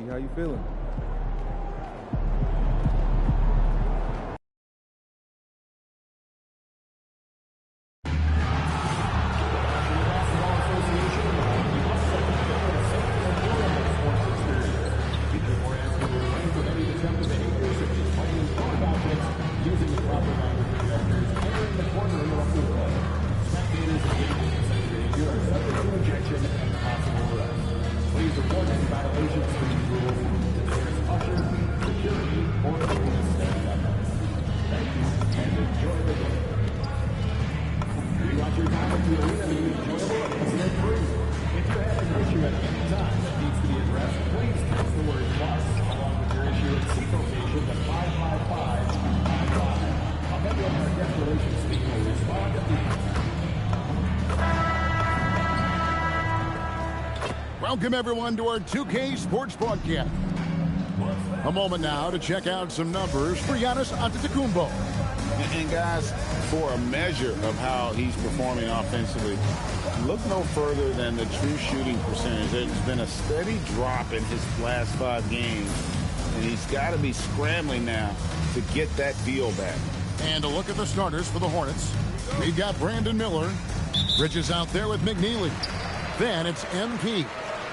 How you feeling? Welcome, everyone, to our 2K Sports Broadcast. A moment now to check out some numbers for Giannis Antetokounmpo. And guys, for a measure of how he's performing offensively, look no further than the true shooting percentage. There's been a steady drop in his last 5 games, and he's got to be scrambling now to get that feel back. And a look at the starters for the Hornets. We've got Brandon Miller. Bridges out there with McNeely. Then it's MP.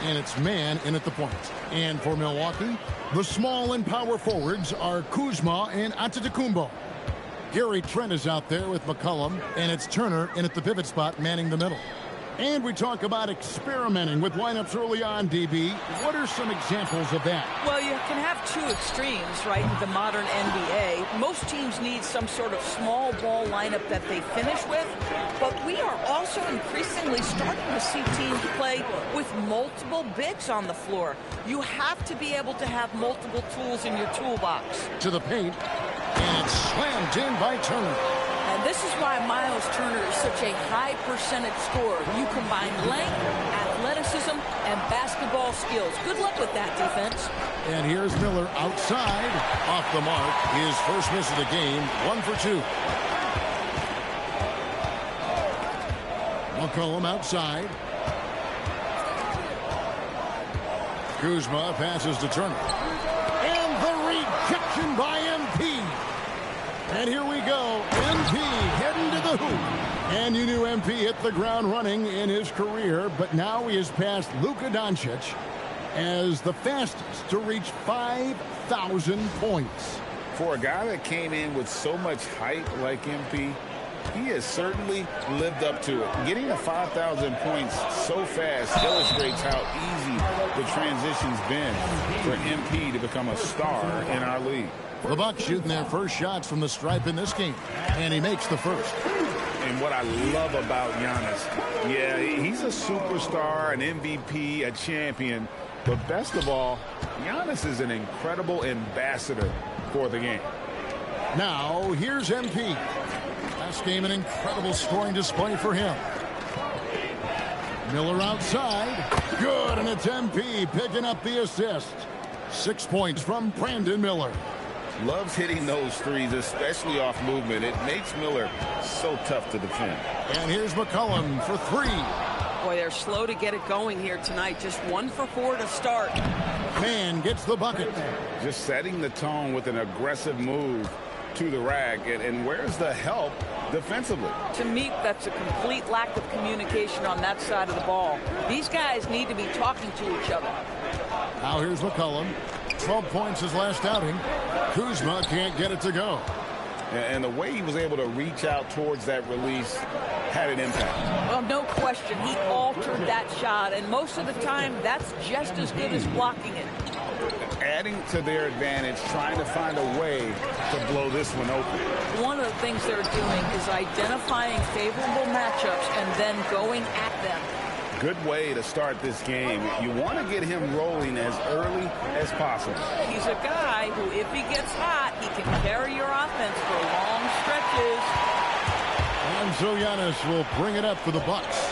And it's man in at the point. And for Milwaukee, the small and power forwards are Kuzma and Antetokounmpo. Gary Trent is out there with McCollum, and it's Turner in at the pivot spot manning the middle. And we talk about experimenting with lineups early on, DB. What are some examples of that? Well, you can have 2 extremes, right, in the modern NBA. Most teams need some sort of small ball lineup that they finish with, but we are also increasingly starting to see teams play with multiple bigs on the floor. You have to be able to have multiple tools in your toolbox. To the paint, and it's slammed in by Turner. And this is why Miles Turner is such a high percentage scorer. You combine length, athleticism, and basketball skills. Good luck with that, defense. And here's Miller outside, off the mark. His first miss of the game, 1 for 2. McCollum outside. Kuzma passes to Turner. And the rejection by MP. And here we go. MP heading to the hoop. And you knew MP hit the ground running in his career, but now he has passed Luka Doncic as the fastest to reach 5,000 points. For a guy that came in with so much hype like MP, he has certainly lived up to it. Getting to 5,000 points so fast illustrates how easy the transition's been for MP to become a star in our league. The Bucks shooting their first shots from the stripe in this game, and he makes the first. And what I love about Giannis, yeah, he's a superstar, an MVP, a champion, but best of all, Giannis is an incredible ambassador for the game. Now, here's MP. Last game, an incredible scoring display for him. Miller outside. Good, and it's MP picking up the assist. 6 points from Brandon Miller. Loves hitting those threes, especially off movement. It makes Miller so tough to defend. And here's McCollum for 3. Boy, they're slow to get it going here tonight. Just 1 for 4 to start. Man gets the bucket. Just setting the tone with an aggressive move to the rack. And where's the help defensively? To me, that's a complete lack of communication on that side of the ball. These guys need to be talking to each other. Now here's McCollum. 12 points his last outing. Kuzma can't get it to go. And the way he was able to reach out towards that release had an impact. Well, no question. He altered that shot, and most of the time, that's just as good as blocking it. Adding to their advantage, trying to find a way to blow this one open. One of the things they're doing is identifying favorable matchups and then going at them. Good way to start this game. You want to get him rolling as early as possible. He's a guy who, if he gets hot, he can carry your offense for long stretches. And so Giannis will bring it up for the Bucks.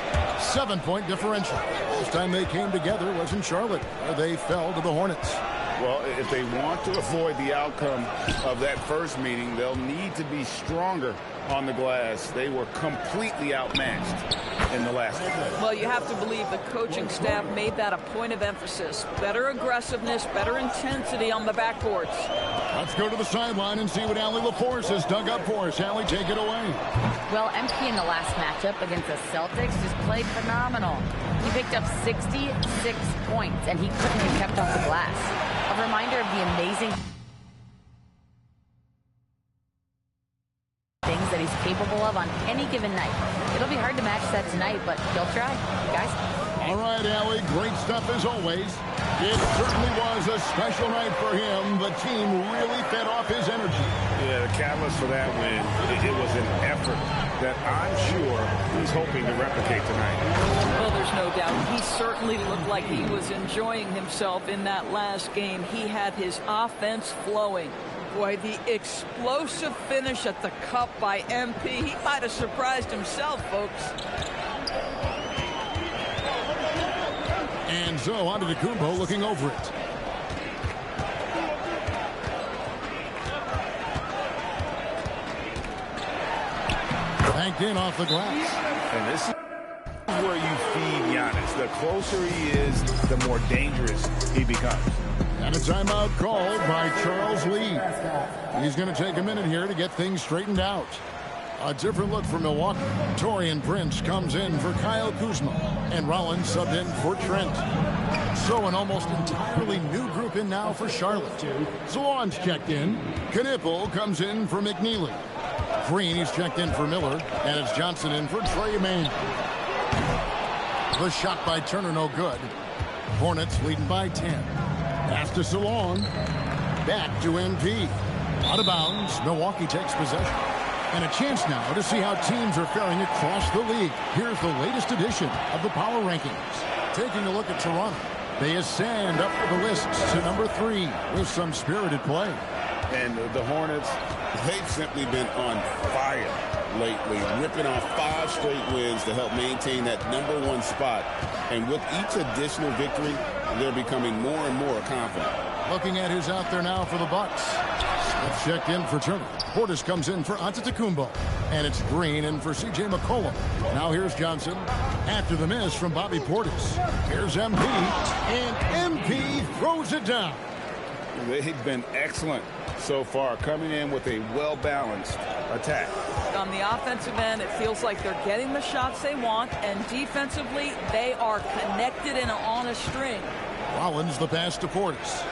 7-point differential. Last time they came together was in Charlotte, where they fell to the Hornets. Well, if they want to avoid the outcome of that first meeting, they'll need to be stronger on the glass. They were completely outmatched. in the last game. Well, you have to believe the coaching staff made that a point of emphasis. Better aggressiveness, better intensity on the backboards. Let's go to the sideline and see what Allie LaForce has dug up for us. Allie, take it away. Well, MP in the last matchup against the Celtics just played phenomenal. He picked up 66 points, and he couldn't have kept off the glass. A reminder of the amazing things that he's capable of on any given night. It'll be hard to match that tonight, but he'll try. Guys? All right, Allie, great stuff as always. It certainly was a special night for him. The team really fed off his energy. Yeah, the catalyst for that win, it was an effort that I'm sure he's hoping to replicate tonight. Well, there's no doubt. He certainly looked like he was enjoying himself in that last game. He had his offense flowing. Boy, the explosive finish at the cup by MP. He might have surprised himself, folks. And so on to Antetokounmpo looking over it. Banked in off the glass. And this is where you feed Giannis. The closer he is, the more dangerous he becomes. And a timeout called by Charles Lee. He's going to take a minute here to get things straightened out. A different look for Milwaukee. Taurean Prince comes in for Kyle Kuzma. And Rollins subbed in for Trent. So an almost entirely new group in now for Charlotte. Zalon's checked in. Knipple comes in for McNeely. Green is checked in for Miller. And it's Johnson in for Trey Mann. The shot by Turner no good. Hornets leading by 10. Pass to Salon. Back to MP. Out of bounds. Milwaukee takes possession. And a chance now to see how teams are faring across the league. Here's the latest edition of the Power Rankings. Taking a look at Toronto. They ascend up the list to number 3 with some spirited play. And the Hornets, they've simply been on fire lately, ripping off 5 straight wins to help maintain that number 1 spot. And with each additional victory, they're becoming more and more confident. Looking at who's out there now for the Bucks. Smith checked in for Turner. Portis comes in for Antetokounmpo. And it's Green in for C.J. McCollum. Now here's Johnson. After the miss from Bobby Portis. Here's MP. And MP throws it down. They've been excellent so far, coming in with a well-balanced attack. On the offensive end, it feels like they're getting the shots they want, and defensively, they are connected and on a string. Rollins the pass to Portis.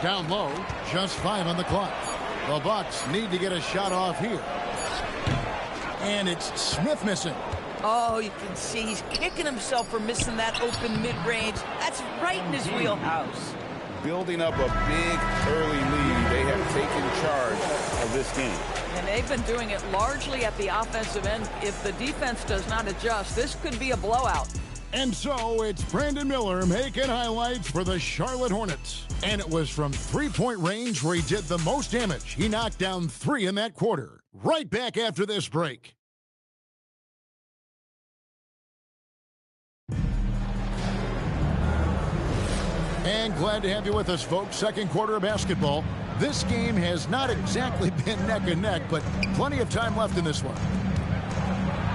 Down low, just 5 on the clock. The Bucks need to get a shot off here. And it's Smith missing. Oh, you can see he's kicking himself for missing that open mid-range. That's right in his wheelhouse. Building up a big early lead, they have taken charge of this game. And they've been doing it largely at the offensive end. If the defense does not adjust, this could be a blowout. And so it's Brandon Miller making highlights for the Charlotte Hornets. And it was from three-point range where he did the most damage. He knocked down 3 in that quarter. Right back after this break. And glad to have you with us, folks. Second quarter of basketball. This game has not exactly been neck and neck, but plenty of time left in this one.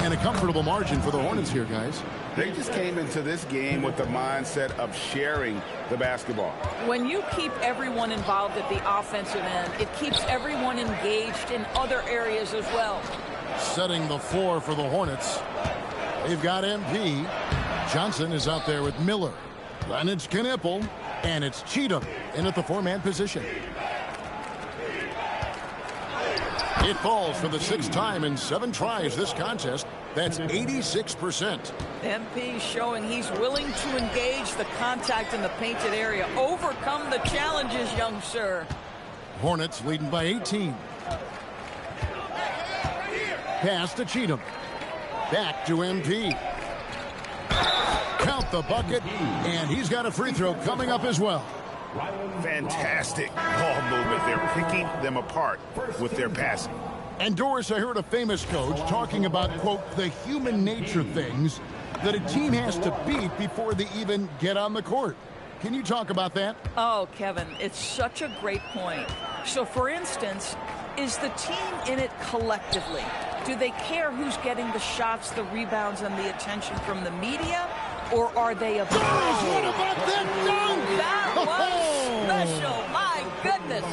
And a comfortable margin for the Hornets here, guys. They just came into this game with the mindset of sharing the basketball. When you keep everyone involved at the offensive end, it keeps everyone engaged in other areas as well. Setting the floor for the Hornets. They've got MP. Johnson is out there with Miller. Then it's Knipple. And it's Cheatham in at the 4-man position. It falls for the 6th time in 7 tries this contest. That's 86%. MP showing he's willing to engage the contact in the painted area. Overcome the challenges, young sir. Hornets leading by 18. Pass to Cheatham. Back to MP. Count the bucket, and he's got a free throw coming up as well. Fantastic ball movement. They're picking them apart with their passing. And Doris, I heard a famous coach talking about, quote, the human nature things that a team has to beat before they even get on the court. Can you talk about that? Oh, Kevin, it's such a great point. So, for instance, is the team in it collectively? Do they care who's getting the shots, the rebounds, and the attention from the media? Or are they about... What about that dunk? That was special. My goodness.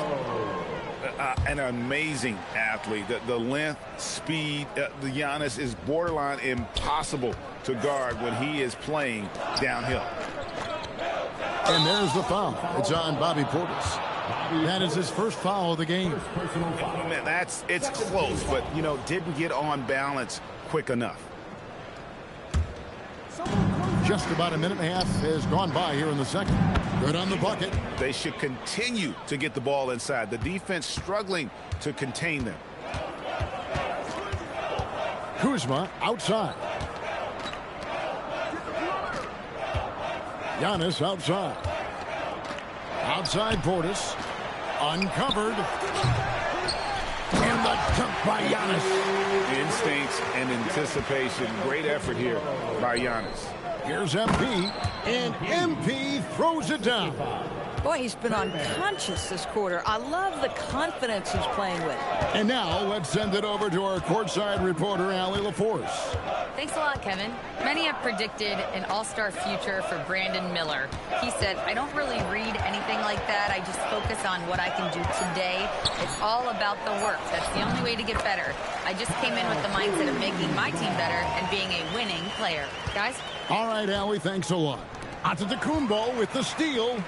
An amazing athlete. The length, speed, the Giannis is borderline impossible to guard when he is playing downhill. And there's the foul. It's on Bobby Portis. That is his first foul of the game. Man, it's close, but, you know, didn't get on balance quick enough. Just about a minute and a half has gone by here in the second. Good on the bucket. They should continue to get the ball inside. The defense struggling to contain them. Kuzma outside. Giannis outside. Outside Portis. Uncovered. And the dunk by Giannis. Instincts and anticipation. Great effort here by Giannis. Here's MP. And MP throws it down. Boy, he's been unconscious this quarter. I love the confidence he's playing with. And now let's send it over to our courtside reporter, Allie LaForce. Thanks a lot, Kevin. Many have predicted an all-star future for Brandon Miller. He said, I don't really read anything like that. I just focus on what I can do today. It's all about the work. That's the only way to get better. I just came in with the mindset of making my team better and being a winning player. Guys? All right, Allie, thanks a lot. Antetokounmpo with the steal.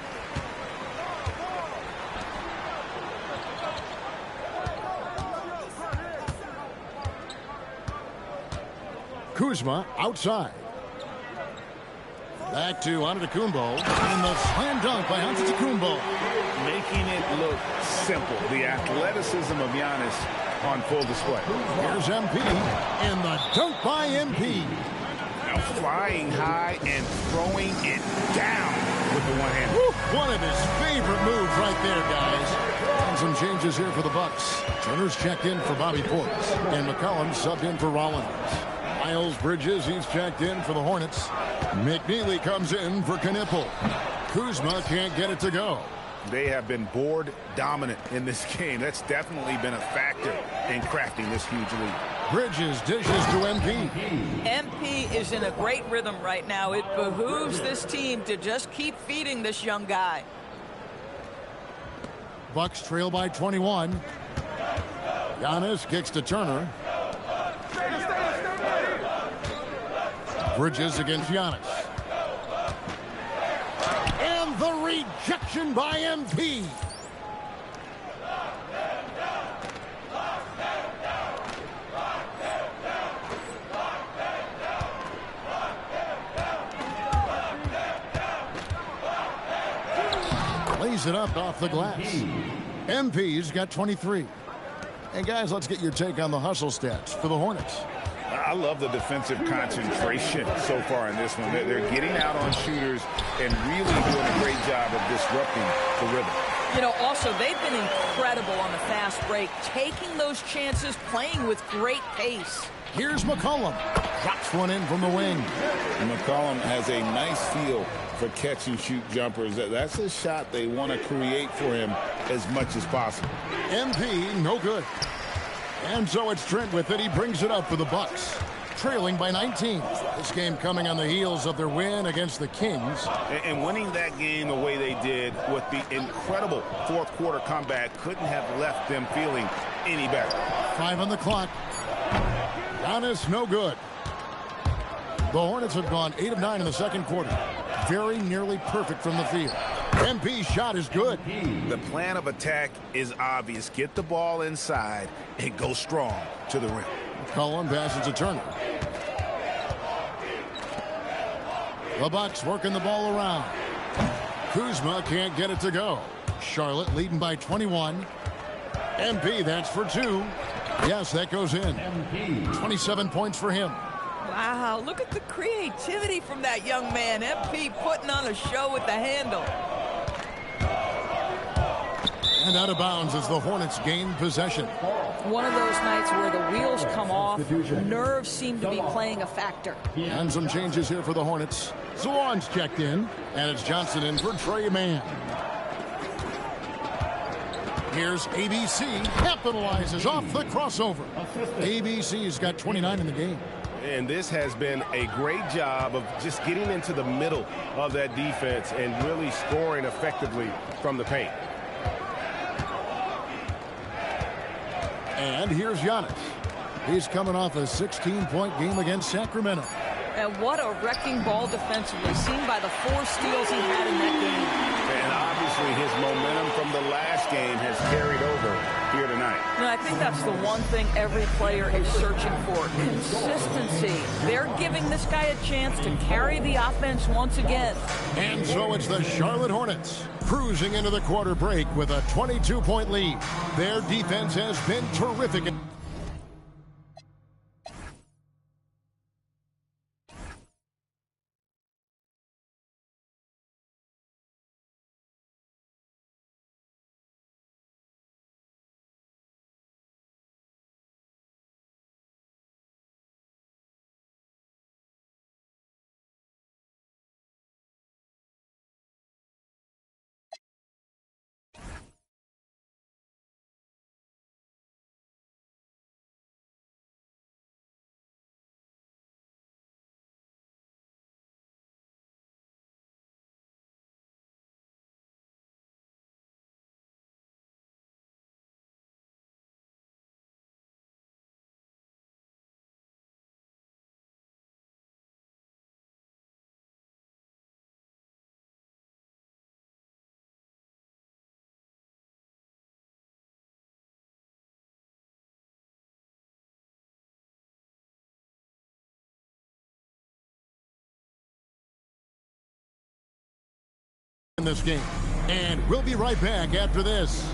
Kuzma outside. Back to Antetokounmpo. And the slam dunk by Antetokounmpo. Making it look simple. The athleticism of Giannis on full display. Here's MP. And the dunk by MP. Now flying high and throwing it down with the one hand. One of his favorite moves right there, guys. And some changes here for the Bucks. Turner's checked in for Bobby Portis. And McCollum subbed in for Rollins. Miles Bridges, he's checked in for the Hornets. McNeely comes in for Knipple. Kuzma can't get it to go. They have been board dominant in this game. That's definitely been a factor in crafting this huge lead. Bridges dishes to MP. MP is in a great rhythm right now. It behooves this team to just keep feeding this young guy. Bucks trail by 21. Giannis kicks to Turner. Bridges against Giannis. And the rejection by MP. Lays it up off the glass. MP's got 23. And guys, let's get your take on the hustle stats for the Hornets. I love the defensive concentration so far in this one. They're getting out on shooters and really doing a great job of disrupting the rhythm. You know, also, they've been incredible on the fast break, taking those chances, playing with great pace. Here's McCollum. Drops one in from the wing. McCollum has a nice feel for catch-and-shoot jumpers. That's a shot they want to create for him as much as possible. MP, no good. And so it's Trent with it. He brings it up for the Bucks, trailing by 19. This game coming on the heels of their win against the Kings. And winning that game the way they did with the incredible fourth-quarter comeback couldn't have left them feeling any better. 5 on the clock. Giannis, no good. The Hornets have gone 8 of 9 in the second quarter. Very nearly perfect from the field. MP's shot is good. The plan of attack is obvious. Get the ball inside and go strong to the rim. McCollum passes to Turner. The Bucks working the ball around. Kuzma can't get it to go. Charlotte leading by 21. MP, that's for 2. Yes, that goes in. 27 points for him. Wow, look at the creativity from that young man. MP putting on a show with the handle. And out of bounds as the Hornets gain possession. One of those nights where the wheels come off, nerves seem to be playing a factor. And some changes here for the Hornets. Zawan's checked in, and it's Johnson in for Trey Mann. Here's ABC, capitalizes off the crossover. ABC's got 29 in the game. And this has been a great job of just getting into the middle of that defense and really scoring effectively from the paint. And here's Giannis. He's coming off a 16-point game against Sacramento. And what a wrecking ball defensively, seen by the 4 steals he had in that game. And obviously his momentum from the last game has carried over here tonight. And I think that's the one thing every player is searching for, consistency. They're giving this guy a chance to carry the offense once again. And so it's the Charlotte Hornets cruising into the quarter break with a 22-point lead. Their defense has been terrific. In this game. And we'll be right back after this.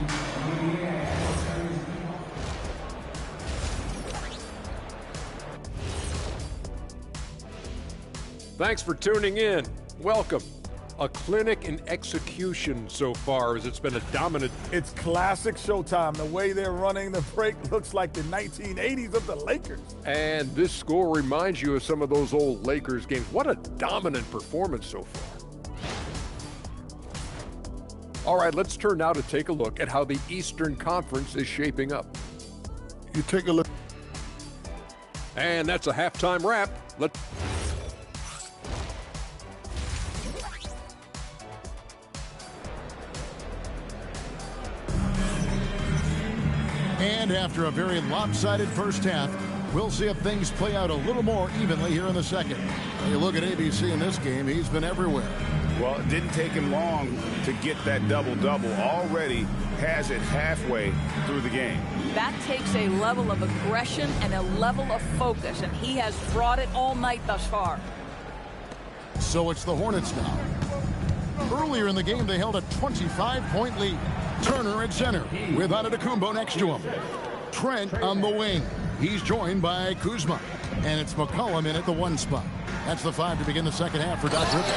Thanks for tuning in. Welcome. A clinic in execution so far, as it's been a dominant. It's classic Showtime. The way they're running the break looks like the 1980s of the Lakers. And this score reminds you of some of those old Lakers games. What a dominant performance so far. All right, let's turn now to take a look at how the Eastern Conference is shaping up. You take a look. And that's a halftime wrap. And after a very lopsided first half, we'll see if things play out a little more evenly here in the second. When you look at ABC in this game, he's been everywhere. Well, it didn't take him long to get that double-double. Already has it halfway through the game. That takes a level of aggression and a level of focus, and he has brought it all night thus far. So it's the Hornets now. Earlier in the game, they held a 25-point lead. Turner at center with Antetokounmpo next to him. Trent on the wing. He's joined by Kuzma. And it's McCollum in at the 1 spot. That's the 5 to begin the second half for Doc Rivers.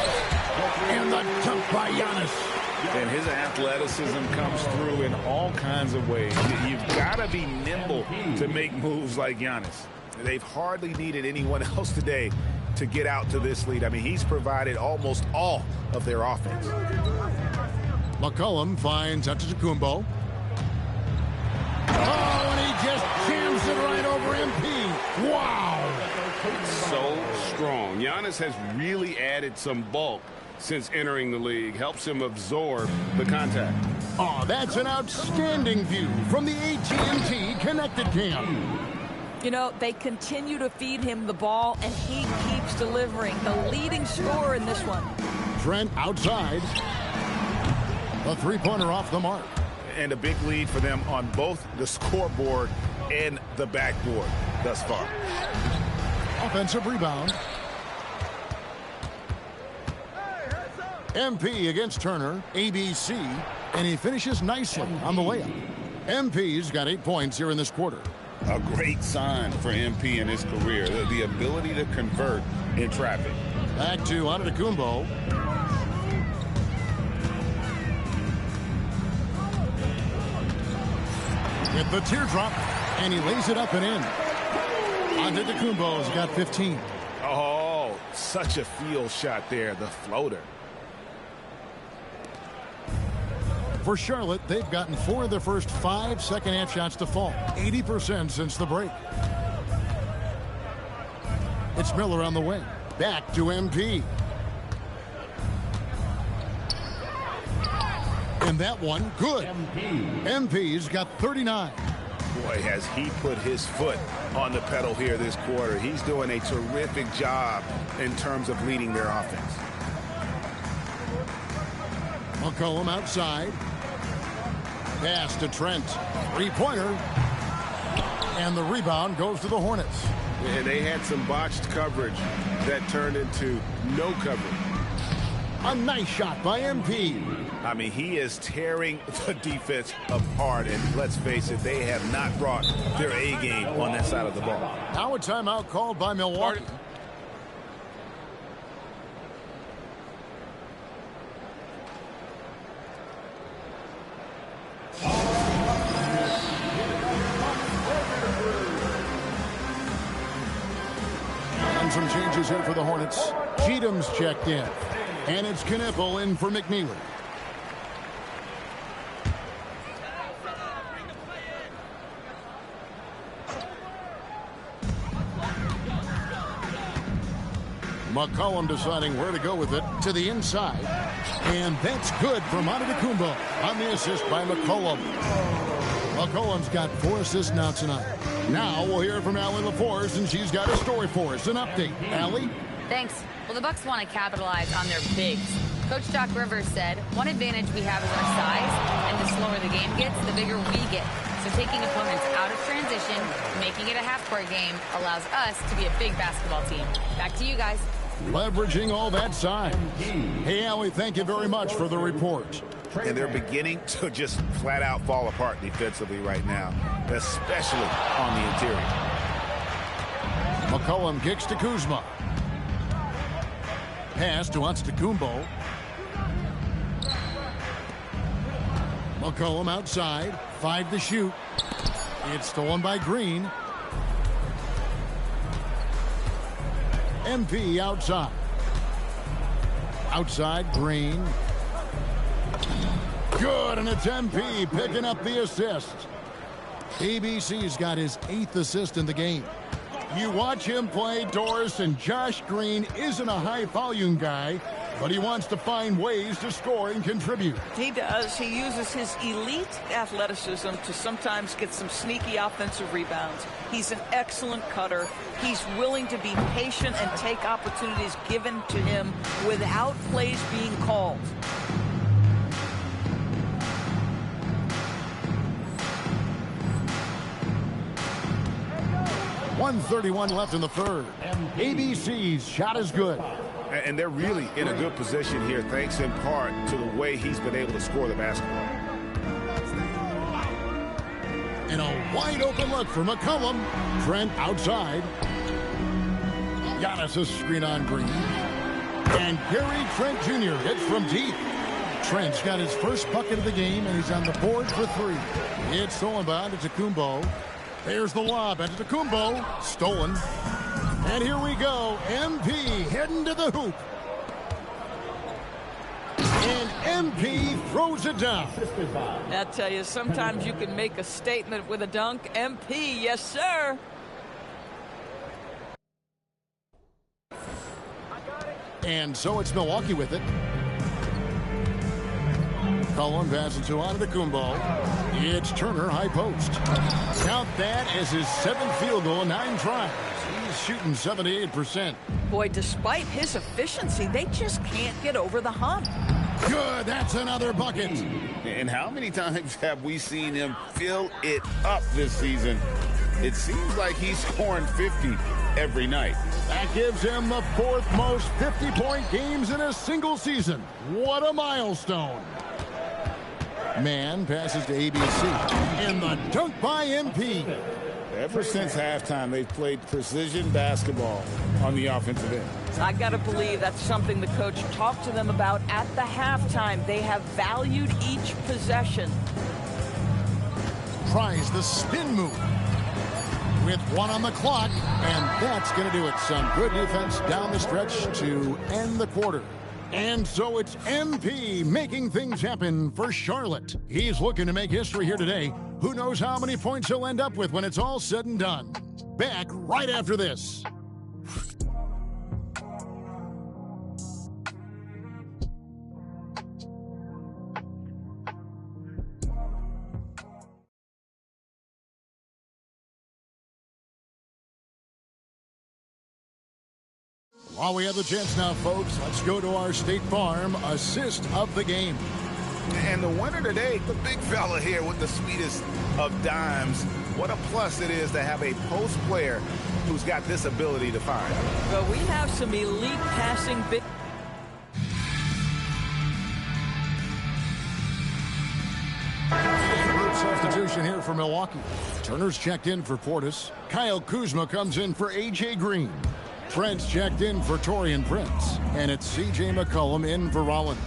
And the dunk by Giannis. And his athleticism comes through in all kinds of ways. You've got to be nimble to make moves like Giannis. They've hardly needed anyone else today to get out to this lead. I mean, he's provided almost all of their offense. McCollum finds Antetokounmpo. Oh, and he just jams it right over MP. Wow. So strong. Giannis has really added some bulk since entering the league. Helps him absorb the contact. Oh, that's an outstanding view from the AT&T Connected Cam. You know, they continue to feed him the ball, and he keeps delivering. The leading scorer in this one. Trent outside. A three-pointer off the mark. And a big lead for them on both the scoreboard and the backboard thus far. Offensive rebound. MP against Turner, ABC, and he finishes nicely on the layup. MP's got 8 points here in this quarter. A great sign for MP in his career, the ability to convert in traffic. Back to Antetokounmpo. With the teardrop, and he lays it up and in. Antetokounmpo's got 15. Oh, such a field shot there, the floater. For Charlotte, they've gotten 4 of their first 5 second-half shots to fall, 80% since the break. It's Miller on the wing. Back to MP. And that one, good. MP's got 39. Boy, has he put his foot on the pedal here this quarter. He's doing a terrific job in terms of leading their offense. McCollum outside. Pass to Trent. Three-pointer. And the rebound goes to the Hornets. And they had some botched coverage that turned into no coverage. A nice shot by MP. I mean, he is tearing the defense apart. And let's face it, they have not brought their A game on that side of the ball. Now a timeout called by Milwaukee. And some changes here for the Hornets. Cheatham's checked in. And it's Knippel in for McNeely. McCollum deciding where to go with it to the inside. And that's good from Antetokounmpo on the assist by McCollum. McCollum's got 4 assists now tonight. Now we'll hear from Allie LaForce, and she's got a story for us. An update. Allie? Thanks. Well, the Bucks want to capitalize on their bigs. Coach Doc Rivers said, one advantage we have is our size, and the slower the game gets, the bigger we get. So taking opponents out of transition, making it a half-court game, allows us to be a big basketball team. Back to you guys. Leveraging all that size. Hey, Allie, thank you very much for the report. And they're beginning to just flat out fall apart defensively right now, especially on the interior. McCollum kicks to Kuzma. Pass to Antetokounmpo. McCollum outside. 5 to shoot. It's stolen by Green. MP outside. Outside, Green. Good, and it's MP picking up the assist. ABC's got his 8th assist in the game. You watch him play, Doris, and Josh Green isn't a high-volume guy, but he wants to find ways to score and contribute. He does. He uses his elite athleticism to sometimes get some sneaky offensive rebounds. He's an excellent cutter. He's willing to be patient and take opportunities given to him without plays being called. 1:31 left in the third. ABC's shot is good. And they're really in a good position here, thanks in part to the way he's been able to score the basketball. And a wide open look for McCollum. Trent outside. Giannis' screen on Green. And Gary Trent Jr. hits from deep. Trent's got his first bucket of the game, and he's on the board for 3. It's stolen by Antetokounmpo. There's the lob. Antetokounmpo stolen. And here we go. MP heading to the hoop. And MP throws it down. I tell you, sometimes you can make a statement with a dunk. MP, yes, sir. And so it's Milwaukee with it. Cullen passes to Antetokounmpo. It's Turner, high post. Count that as his 7th field goal in 9 tries. He's shooting 78%. Boy, despite his efficiency, they just can't get over the hump. Good, that's another bucket. And how many times have we seen him fill it up this season? It seems like he's scoring 50 every night. That gives him the 4th most 50-point games in a single season. What a milestone. Man passes to ABC. And the dunk by MP. Ever since halftime, they've played precision basketball on the offensive end. I got to believe that's something the coach talked to them about at the halftime. They have valued each possession. Tries the spin move. With 1 on the clock, and that's going to do it. Some good defense down the stretch to end the quarter. And so it's MP making things happen for Charlotte. He's looking to make history here today. Who knows how many points he'll end up with when it's all said and done. Back right after this. While we have the chance now, folks, let's go to our State Farm assist of the game. And the winner today, the big fella here with the sweetest of dimes. What a plus it is to have a post player who's got this ability to find. Well, we have some elite passing big. Group substitution here for Milwaukee. Turner's checked in for Portis. Kyle Kuzma comes in for A.J. Green. Trent's checked in for Torian Prince. And it's C.J. McCollum in for Rollins.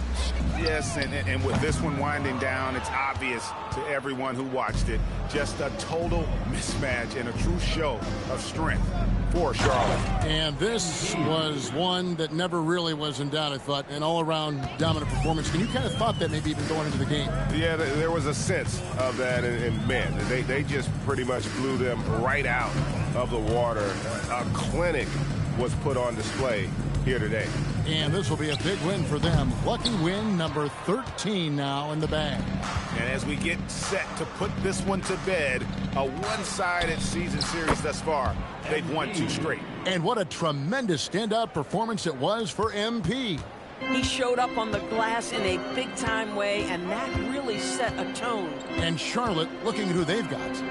Yes, and with this one winding down, it's obvious to everyone who watched it. Just a total mismatch and a true show of strength for Charlotte. And this was one that never really was in doubt, I thought. An all-around dominant performance. And you kind of thought that maybe even going into the game. Yeah, there was a sense of that, and man, they just pretty much blew them right out of the water. A clinic was put on display here today. And this will be a big win for them. Lucky win number 13 now in the bag. And as we get set to put this one to bed, a one-sided season series thus far. They've won 2 straight. And what a tremendous standout performance it was for MP. He showed up on the glass in a big-time way, and that really set a tone. And Charlotte looking at who they've got.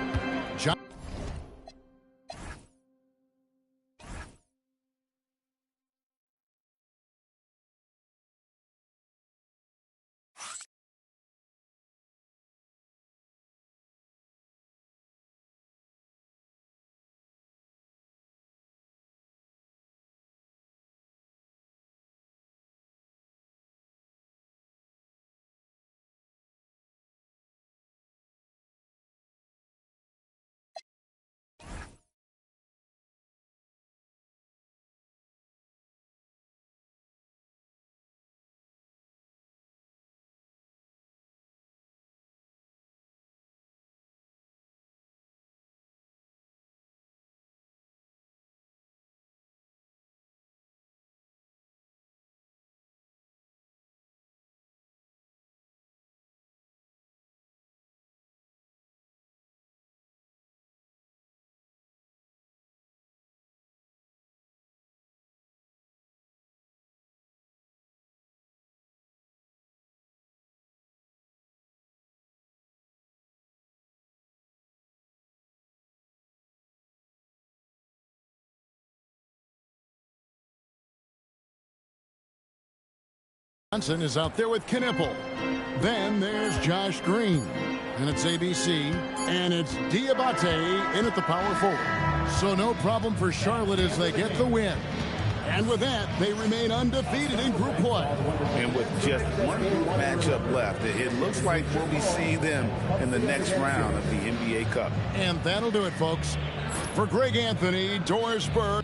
Johnson is out there with Knipple. Then there's Josh Green. And it's ABC. And it's Diabate in at the power forward. So no problem for Charlotte as they get the win. And with that, they remain undefeated in group play. And with just one group matchup left, it looks like we'll be seeing them in the next round of the NBA Cup. And that'll do it, folks. For Greg Anthony, Doris Burke.